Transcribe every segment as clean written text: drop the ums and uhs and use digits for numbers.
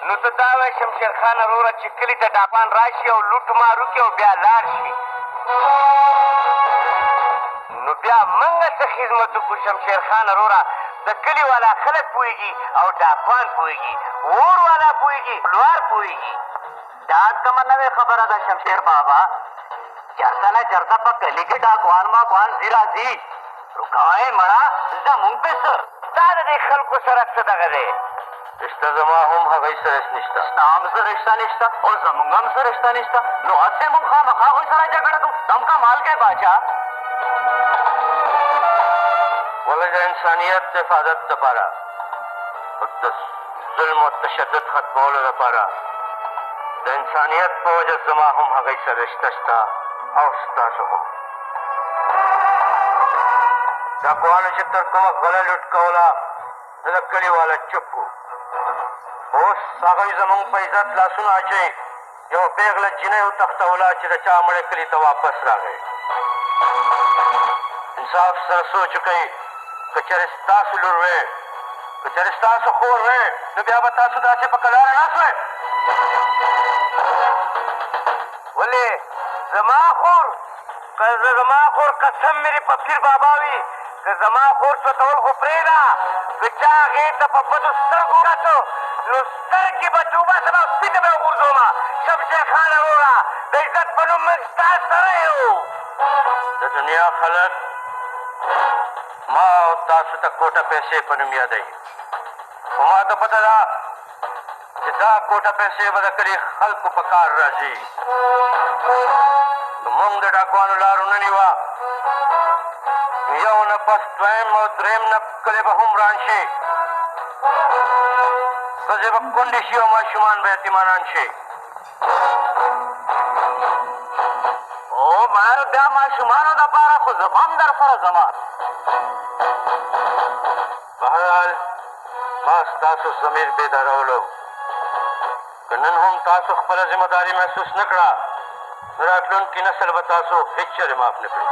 نو ته دا وایې شمشیر خان وروره چې کلي ته ډاکوان راشي او لوټ مار وکړي او بیا لاړ شي نو بیا موږ څه خدمت وکړو شمشیر خان وروره د کلي والا خلک پوهېږي او ډاکوان پوهېږي اور والا پوهېږي لوار پوهېږي دا کومه نوې خبره ده شمشیر بابا چرته نه چرته په کلي کې ډاکوان ماکوان ځي راځي رکوی مړه زمونږ پې څه دا د دې خلکو سره څه دغه دی رشته زما هم هغوی سره نشته ستا هم څه رشته نشته او زمونږ هم څه رشته نشته نو هسې مونږ خامخا هغوی سره جګړه کوو تم کمال کوې باچا ولې د انسانیت د حفاظت دپاره د ظلم و تشدد ختمولو دپاره د انسانیت په وجه زما هم هغوی سره رشته شته او ستاسو هم ډاکوانو چې تر کومه غله لوټ کوله زه د کلي والا چپ وو اوس هغوی زمونږ په عزت لاسونه اچوي یو پېغله جینۍ وتښتوله چې د چا مړی کلي ته واپس راغی انصاف سره سوچ وکئ که چېرې ستاسو لور وې که چېرې ستاسو خور وې نو بیا به تاسو داسې په کلاره نه سوئ ولې زما خور که زما خور قسم مې په پیر بابا وي که زما خور سوتول خو پرېږده که چا هغې ته په بدو سترګو کتو نو سترګې به ترې وباسم او سپي ته به یې وغورځوم شمشیر خان وروره د عزت په نوم موږ ستا سره یو د دنیا خلک ما او تاسو ته کوټه پیسې په نوم یادوي خو ما ته پته ده چې دا کوټه پیسې به د کلي خلکو په کار راځي که مونږ د ډاکوانو لارو نه نیوه یو نه پس دویم او درېیم نه کلی به هم وران شي ښځې به کونډې شي او ماشومان به یتیمانان شي او مړه بیا ماشومانو دپاره خو زه به هم در سره ځمه بهرحال ما ستاسو ضمیر بیدارولو که نن هم تاسو خپله ذمهداري محسوس نه کړه نو راتلونکي نسل به تاسو هېڅ چېرې معاف نه کړي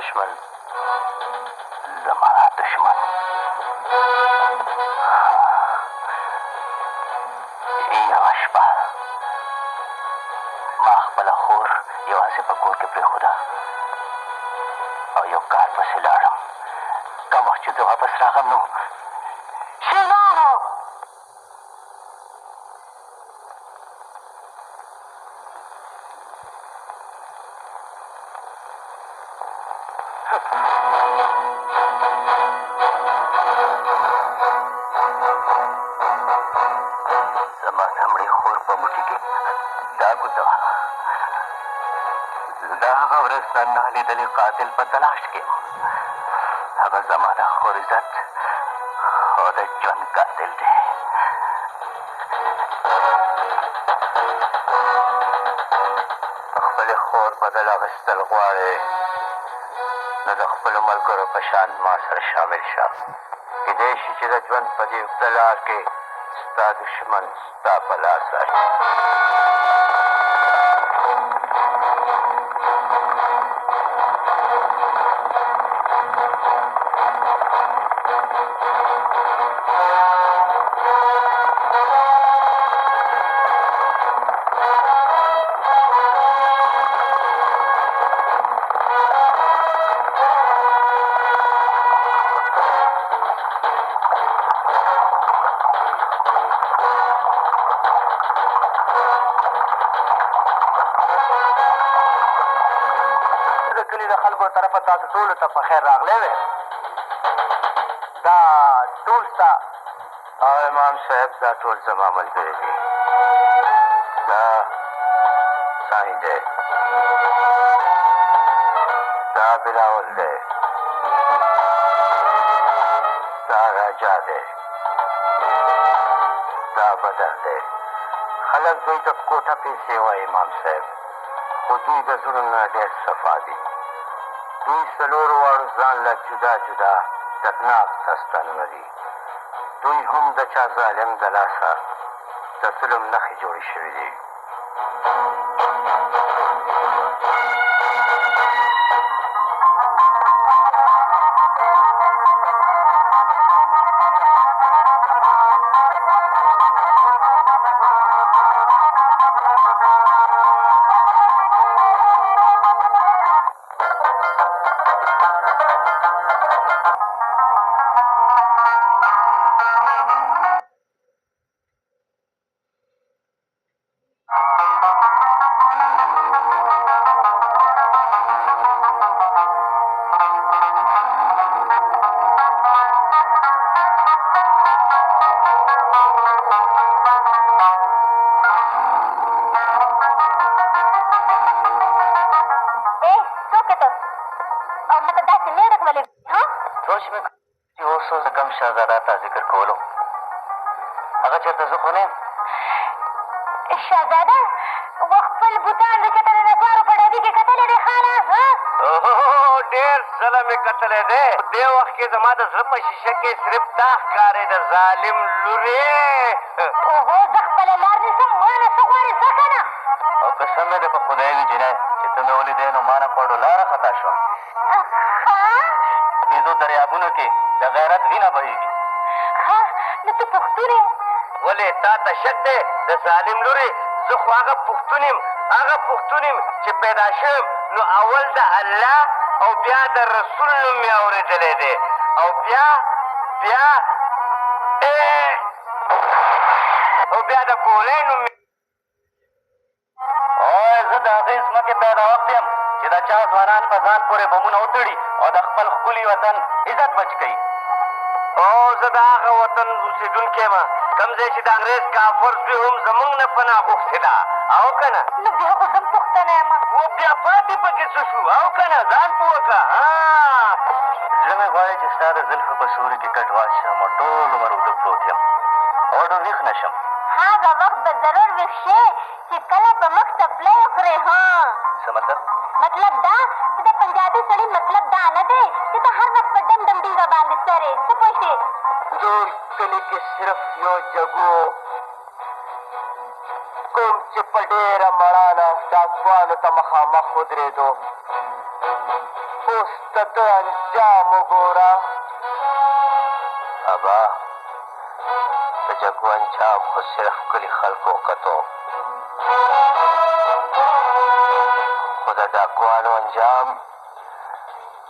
دشمن زما دشمن یوه شپه ما خپله خور یوازې په کور کې پرېښوده او یو کار پسې لاړم کم وخت چې زه واپس راغلم نو شیرانو زما د مړې خور په موټي کې دا ګوته وه زه د هغه ورځ نه لیدلې قاتل په تلاش کې هغه زما د خور عزت او د ژوند قاتل دی خپلې خور بدل اخیستل غواړې نو د خپلو ملګرو په شان ما سره شامل شه کیدای شي چې د ژوند په دې اوږده لار کې ستا دښمن ستا په لاس راشي کلي د خلکو طرفه تاسو ټولو ته په خیر راغلی وی دا ټول ستا امام صاحب دا ټول زما ملګري دي دا ثاني دی دا بلاول دی دا راجا دی دا بدر دی خلک دوی ته کوټه پیسې وایي امام صاحب خو دوی د زړونو نه ډېر صفا دي دوی څلورو واړو ځان له جدا جدا دردناک داستانونه دي دوی هم د چا ظالم د لاسه د ظلم نښې جوړې شوي دي شهزاده ته ذکر کولو هغه چېرته زه خو نه یم شهزاده و خپل بوتان د چېرته د نسوارو په ډبي کې کتلی دی خاله ډېر ځله مې کتلی دی په دې وخت کې زما د زړه په شیشه کې صرف دا ښکارېده ظالم لورې اوهو زه خپله لار نیسم ما نه څه غواړې ځه که نه او قسم مې دی په خدای وي جینۍ چې ته مې ولیدې نو ما نه پړو لاره خطا شوه پنځو دریابونو کې د غیرت وینه بهېږي نو ته پښتون یې ولې تا ته شک دی د ظالم لورې زه خو هغه پښتون یم هغه پښتون یم چې پیدا شوم نو اول د الله او بیا د رسول نوم مې اورېدلی دی او بیا د ګولۍ نوم زه د هغې ځمکې پیدا وخت یم چې د چا ځوانان په ځان پورې بمونه وتړي او د خپل ښکلي وطن عزت بچ کوي او زه د هغه وطن اوسېدونکی یم کوم ځای چې د انګرېز کافر زوی هم زمونږ نه پناه غوښتې ده او که نه نو بیا خو زم پښتنه یم و بیا پاتې پکې څه شو او که نه ځان پوه کړه زړه مې غواړي چې ستا د زلفو په سوري کې کټ واچوم او ټول عمر اوږده پروت یم او ډېر ویښ نه شم هغه وخت به ضرور ویښ شې چې کله په مخ څپلی وخورې څه مطلب مطلب دا چې د پنجابي سړي مطلب دا نه دی چې ته هر وخت په ډم ډم ډیږه باندې سرې څه پوه شې ټول کلي کې صرف یو جګو کوم چې په ډېره مړانه ډاکوانو ته مخامخ ودرېدو اوس د ده انجام وګوره ابا د جګو انجام خو صرف کلي خلکو وکتو خو د ډاکوانو انجام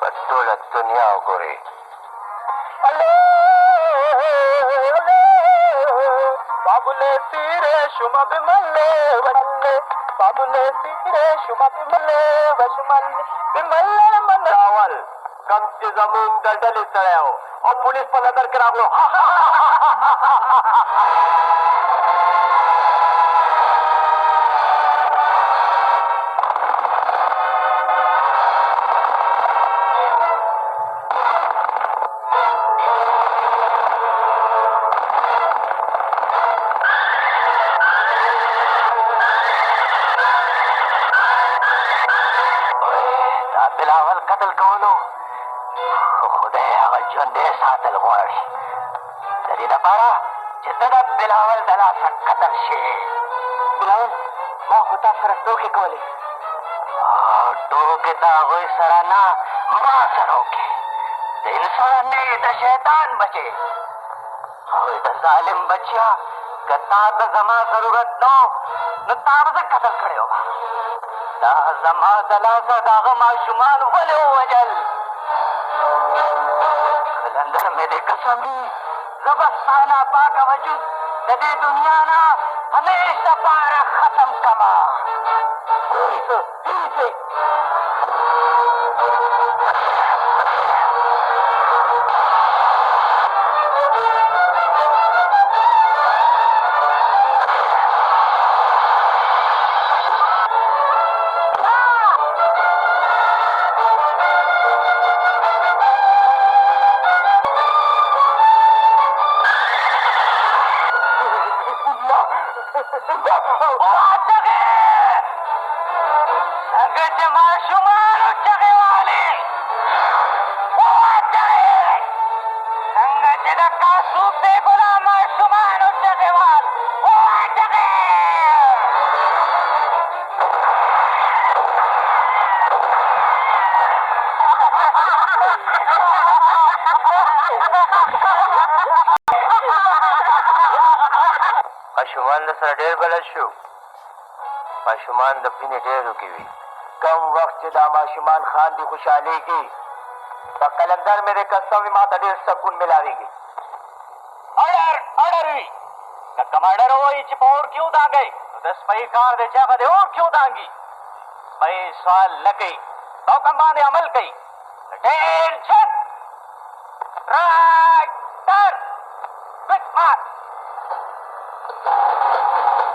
په ټوله دنیا وګورئ బాబులే తీరే శుమ బిమల్లే వల్లే బాబులే తీరే శుమ బిమల్లే వశమల్లే బిమల్లే من راول کم چې زمونږ د ډلې سړی و او پولیس په نظر کې راغلو بلاول قتل کولو خو خدای هغه ژوندی ساتل غواړي د دې لپاره چې ته د بلاول د لاسه قتل شې بلاول ما خو تا سره ټوکې کولې ټوکې د هغوی سره نه ما سره وکړې د انسان نه د شیطان بچې او د ظالم بچیا که تا ته زما ضرورت نه نو تا به زه قتل کړی وم دا زما د لاسه د هغه ماشومان ولې ووژل قلندر مې دې قسم وي زه به ستا ناپاکه وجود د دې دنیا نه همیشه پاره ختم کړمه غلط شو ماشومان د پینې ډېرو کې وي کم وخت چې دا ماشومان خاندي خوشحالېږي د قلندر مې قسم وي ما ته ډېر سکون ملاویږي اډر وي که کمانډر وایي چې په اور کې ودانګئ نو د سپۍ کار دی چې هغه د اور کې ودانګي سپۍ سوال نه کوي حکم باندې عمل کوي ټینشن رایټر سویچ مارک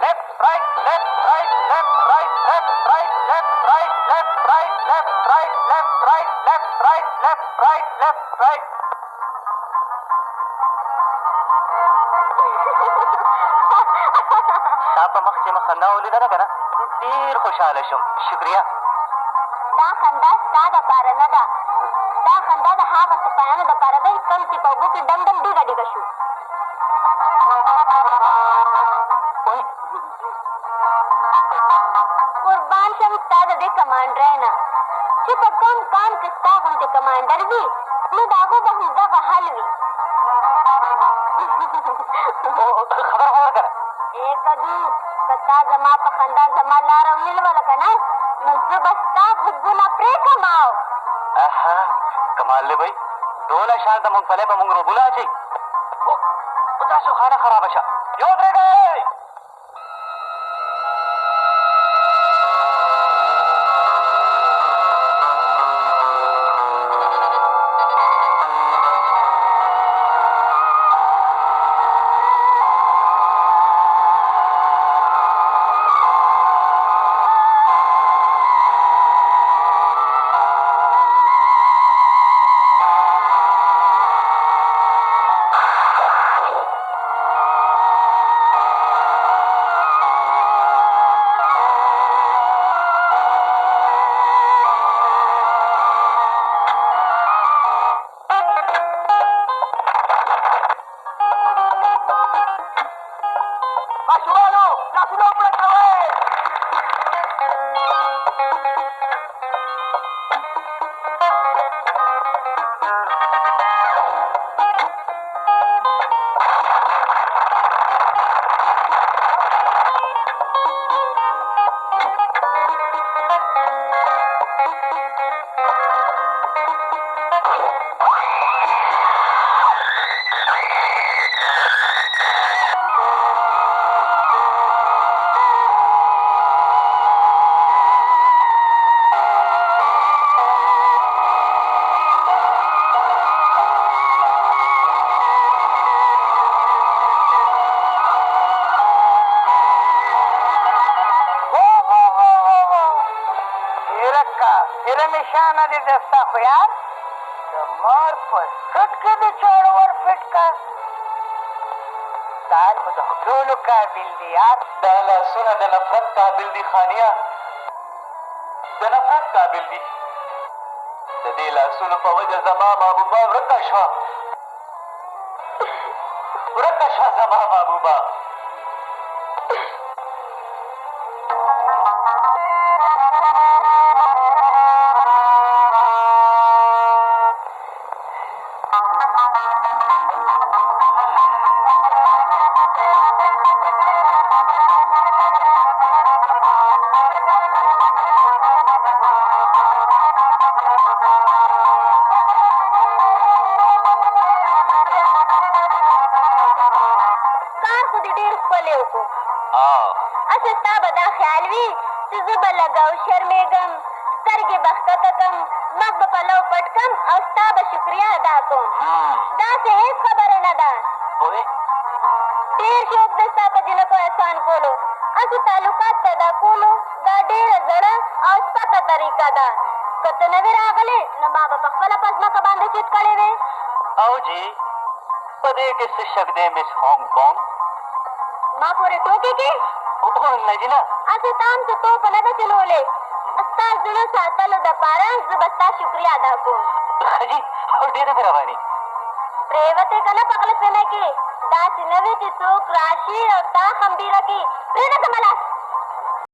left right left right left right left right left right left right left right left right left right left right left right تا په مخ چې مې خندا ولیدله که نه ډېر خوشحاله شوم شکریه دا خندا ستا دپاره نه ده دا خندا د هغه سپایانو دپاره دی کوم چې په اوبو کې ډم ډم ډیږه ډیږه شو قربان شم ستا د دې کمانډرۍ نه چې په کوم کام کې ستا غوندې کمانډر وي نو د هغو به همدغه حل وي خبره که نه ای کدو که تا زما په خندا زما لاره ونیولله که نه نو زه به ستا غوږونه پرې کړم کمال دی بھائی دونه شان ته مونږ په مونږ روبونه اچوي تاسو خانه خرابه شه یو درېږئ نشانه دې دستا خو یار د مار په سټ کې د چاړه ور فټ کا ستا خو د خلولو قابل دي یار دا لاسونه د نفرت قابل دي خانیه د نفرت قابل دي د دې لاسونو په وجه زما محبوبه ورکه شوه زما محبوبه اسې ستا به دا خیال وي چې زه به لږ او شرمېږم سترګې به ښکته کړم مخ به پلو پټ کړم او ستا به شکریه ادا کړم داسې هېڅ خبره نه ده ډېر شوق دی ستا په جنکو احسان کولو اسې تعلقات پیدا کولو دا ډېره زړه او سپکه طریقه ده که ته نه وې راغلی نو ما به په خپله په ځمکه باندې چیت کړې وې او جي په دې کې څه شک دی مس هانګ کونګ ما پورې ټوکې کې نه جي نه اسې تا هم څه توپ نه ده چلولی ستا زړه ساتلو دپاره زه به ستا شکریه ادا کوم ښه جي ډېره مهرباني پرېوتې که نه په غلط فهمۍ کې داسې نه وي چې څوک راشي او تا خمبیره کړي پرېږده زما لاس